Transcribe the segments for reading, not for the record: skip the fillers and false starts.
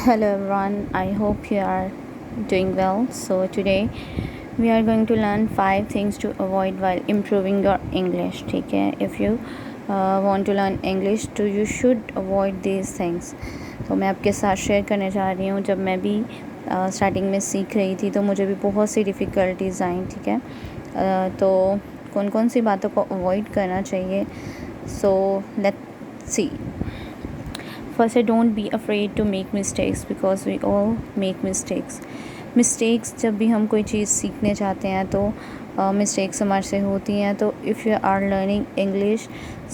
Hello everyone, I hope you are doing well. So, today we are going to learn 5 things to avoid while improving your English. ठीक है, if you want to learn English, तो you should avoid these things. तो मैं आपके साथ share करने जा रही हूँ. जब मैं भी स्टार्टिंग में सीख रही थी तो मुझे भी बहुत सी डिफ़िकल्टीज़ आई. ठीक है, तो कौन कौन सी बातों को अवॉइड करना चाहिए. So let's see. First, don't be afraid to make mistakes because we all make mistakes. Mistakes जब भी हम कोई चीज़ सीखने चाहते हैं तो मिस्टेक्स हमारे से होती हैं. तो if you are learning English,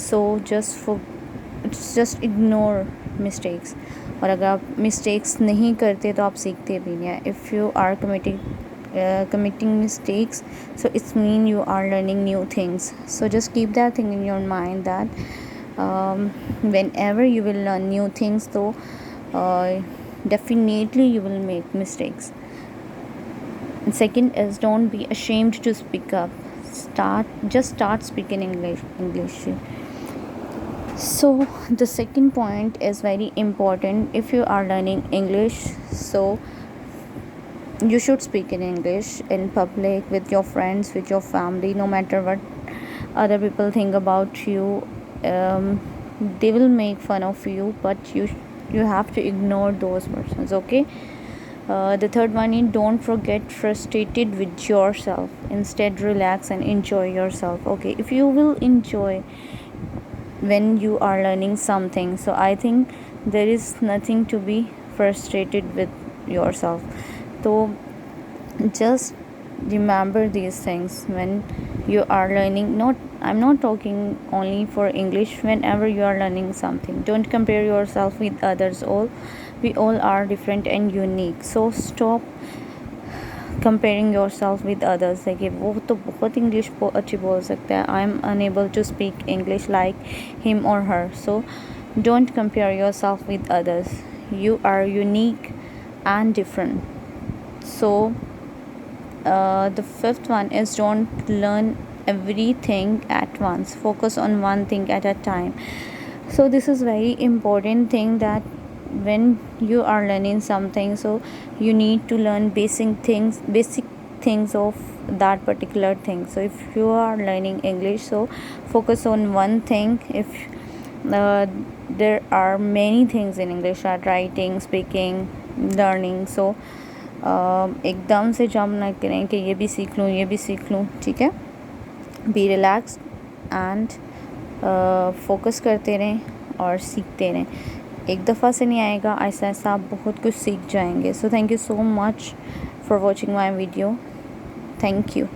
so just ignore mistakes. और अगर आप मिस्टेक्स नहीं करते तो आप सीखते भी नहीं हैं. If you are committing mistakes, so it's mean you are learning new things. So just keep that thing in your mind that whenever you will learn new things, so definitely you will make mistakes. And second is, don't be ashamed to speak up. Start speaking English. So the second point is very important. If you are learning English, so you should speak in English in public, with your friends, with your family. No matter what other people think about you, they will make fun of you, but you have to ignore those persons. Okay. The third one is, don't forget frustrated with yourself. Instead, relax and enjoy yourself. Okay, if you will enjoy when you are learning something, so I think there is nothing to be frustrated with yourself. So just remember these things when you are learning. I'm not talking only for English. Whenever you are learning something, don't compare yourself with others. We all are different and unique. So stop comparing yourself with others. Like, वो तो बहुत English अच्छी बोल सकता है, I am unable to speak English like him or her. So don't compare yourself with others. You are unique and different. So the fifth one is, don't learn everything at once. Focus on one thing at a time. So this is very important thing, that when you are learning something, so you need to learn basic things of that particular thing. So if you are learning English, so focus on one thing. If there are many things in English, like writing, speaking, learning, so एकदम से jump ना करें कि ये भी सीख लूँ. ठीक है, बी रिलैक्स एंड फोकस करते रहें और सीखते रहें. एक दफ़ा से नहीं आएगा, ऐसा ऐसा आप बहुत कुछ सीख जाएंगे. So thank you so much for watching my video. Thank you.